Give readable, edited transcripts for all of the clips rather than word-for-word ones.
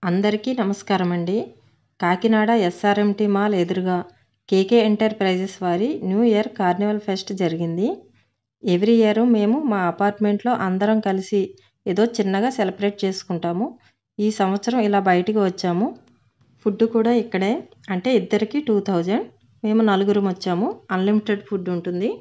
అందరికీ నమస్కారం అండి. కాకినాడ ఎస్ఆర్ఎంటీ మాల్ ఎదురుగా కేకే ఎంటర్ప్రైజెస్ వారి న్యూ ఇయర్ కార్నివల్ ఫెస్ట్ జరిగింది. ఎవ్రీ ఇయర్ మేము మా అపార్ట్మెంట్లో అందరం కలిసి ఏదో చిన్నగా సెలబ్రేట్ చేసుకుంటాము. ఈ సంవత్సరం ఇలా బయటికి వచ్చాము. ఫుడ్ కూడా ఇక్కడే, అంటే ఇద్దరికి 2000. మేము నలుగురం వచ్చాము. అన్లిమిటెడ్ ఫుడ్ ఉంటుంది.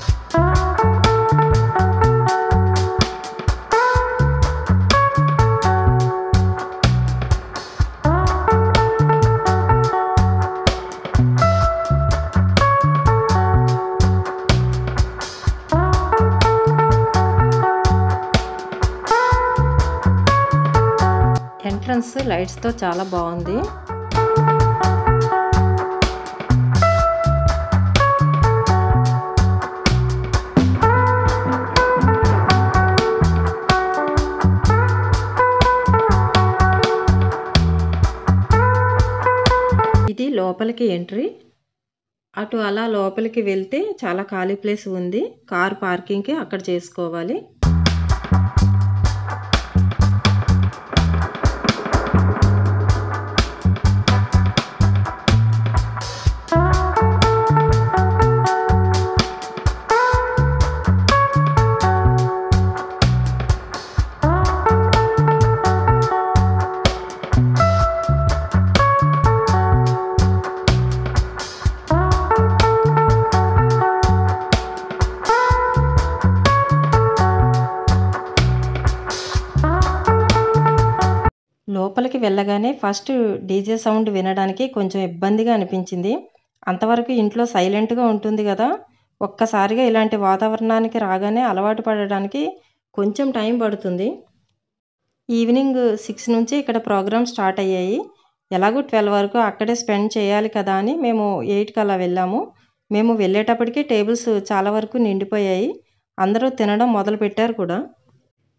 ఎంట్రన్స్ లైట్స్తో చాలా బాగుంది. ఇది లోపలికి ఎంట్రీ. అటు అలా లోపలికి వెళ్తే చాలా ఖాళీ ప్లేస్ ఉంది. కార్ పార్కింగ్కి అక్కడ చేసుకోవాలి. లోపలికి వెళ్ళగానే ఫస్ట్ డీజే సౌండ్ వినడానికి కొంచెం ఇబ్బందిగా అనిపించింది. అంతవరకు ఇంట్లో సైలెంట్గా ఉంటుంది కదా, ఒక్కసారిగా ఇలాంటి వాతావరణానికి రాగానే అలవాటు పడడానికి కొంచెం టైం పడుతుంది. ఈవినింగ్ 6 నుంచి ఇక్కడ ప్రోగ్రామ్ స్టార్ట్ అయ్యాయి. ఎలాగో 12 వరకు అక్కడే స్పెండ్ చేయాలి కదా అని మేము 8కి అలా వెళ్ళాము. మేము వెళ్ళేటప్పటికి టేబుల్స్ చాలా వరకు నిండిపోయాయి. అందరూ తినడం మొదలుపెట్టారు కూడా.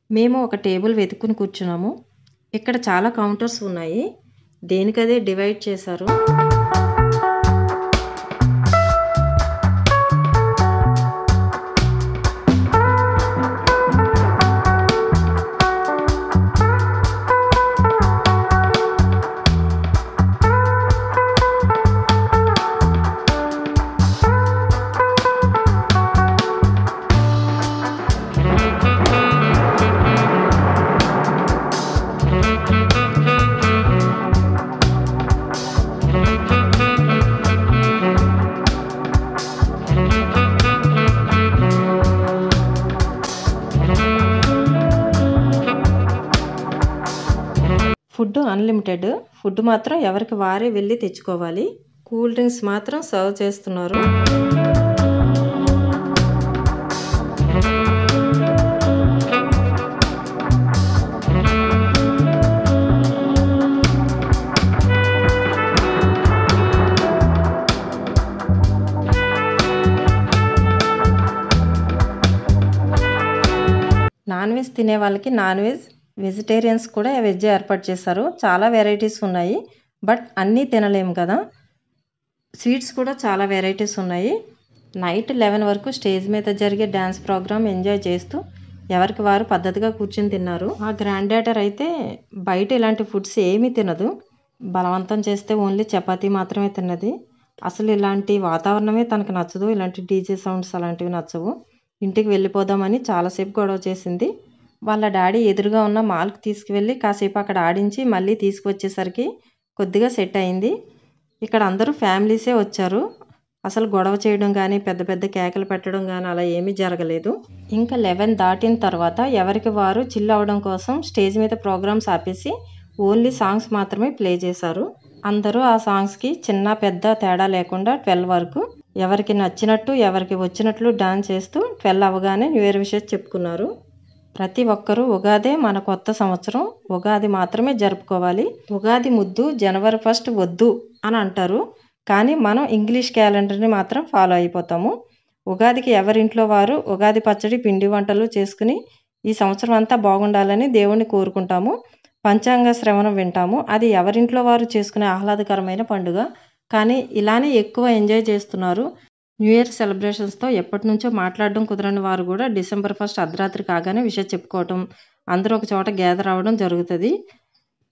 మేము ఒక టేబుల్ వెతుక్కుని కూర్చున్నాము. ఇక్కడ చాలా కౌంటర్స్ ఉన్నాయి. దేనికదే డివైడ్ చేశారు. Food unlimited. ఫుడ్ మాత్రం ఎవరికి వారే వెళ్ళి తెచ్చుకోవాలి. కూల్ డ్రింక్స్ మాత్రం సర్వ్ చేస్తున్నారు. నాన్ వెజ్ తినే వాళ్ళకి నాన్ వెజ్, వెజిటేరియన్స్ కూడా వెజ్ ఏర్పాటు చేశారు. చాలా వెరైటీస్ ఉన్నాయి, బట్ అన్నీ తినలేము కదా. స్వీట్స్ కూడా చాలా వెరైటీస్ ఉన్నాయి. నైట్ 11 వరకు స్టేజ్ మీద జరిగే డ్యాన్స్ ప్రోగ్రామ్ ఎంజాయ్ చేస్తూ ఎవరికి వారు పద్ధతిగా కూర్చుని తిన్నారు. ఆ గ్రాండ్ డాటర్ అయితే బయట ఇలాంటి ఫుడ్స్ ఏమీ తినదు. బలవంతం చేస్తే ఓన్లీ చపాతీ మాత్రమే తిన్నది. అసలు ఇలాంటి వాతావరణమే తనకు నచ్చదు. ఇలాంటి డీజే సౌండ్స్ అలాంటివి నచ్చవు. ఇంటికి వెళ్ళిపోదామని చాలాసేపు గొడవ చేసింది. వాళ్ళ డాడీ ఎదురుగా ఉన్న మాల్కి తీసుకువెళ్ళి కాసేపు అక్కడ ఆడించి మళ్ళీ తీసుకువచ్చేసరికి కొద్దిగా సెట్ అయింది. ఇక్కడ అందరూ ఫ్యామిలీసే వచ్చారు. అసలు గొడవ చేయడం కానీ పెద్ద పెద్ద కేకలు పెట్టడం కానీ అలా ఏమీ జరగలేదు. ఇంకా 11 దాటిన తర్వాత ఎవరికి వారు చిల్ అవ్వడం కోసం స్టేజ్ మీద ప్రోగ్రామ్స్ ఆపేసి ఓన్లీ సాంగ్స్ మాత్రమే ప్లే చేశారు. అందరూ ఆ సాంగ్స్కి చిన్న పెద్ద తేడా లేకుండా 12 వరకు ఎవరికి నచ్చినట్టు ఎవరికి వచ్చినట్లు డాన్స్ చేస్తూ 12 అవ్వగానే న్యూ ఇయర్ విషెస్ చెప్పుకున్నారు. ప్రతి ఒక్కరూ ఉగాదే మన కొత్త సంవత్సరం, ఉగాది మాత్రమే జరుపుకోవాలి. ఉగాది ముద్దు, జనవరి 1 వద్దు అని అంటారు. కానీ మనం ఇంగ్లీష్ క్యాలెండర్ని మాత్రం ఫాలో అయిపోతాము. ఉగాదికి ఎవరింట్లో వారు ఉగాది పచ్చడి, పిండి వంటలు చేసుకుని ఈ సంవత్సరం అంతా బాగుండాలని దేవుణ్ణి కోరుకుంటాము. పంచాంగ శ్రవణం వింటాము. అది ఎవరింట్లో వారు చేసుకునే ఆహ్లాదకరమైన పండుగ. కానీ ఇలానే ఎక్కువ ఎంజాయ్ చేస్తున్నారు. న్యూ ఇయర్ సెలబ్రేషన్స్తో ఎప్పటి నుంచో మాట్లాడడం కుదరని వారు కూడా డిసెంబర్ 1 అర్ధరాత్రి కాగానే విషయం చెప్పుకోవటం, అందరూ ఒక చోట గ్యాదర్ అవ్వడం జరుగుతుంది.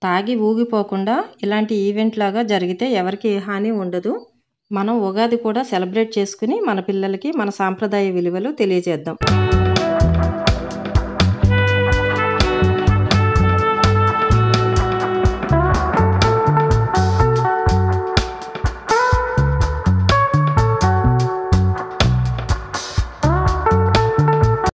తాగి ఊగిపోకుండా ఇలాంటి ఈవెంట్ లాగా జరిగితే ఎవరికి ఏ హాని ఉండదు. మనం ఉగాది కూడా సెలబ్రేట్ చేసుకుని మన పిల్లలకి మన సాంప్రదాయ విలువలు తెలియజేద్దాం.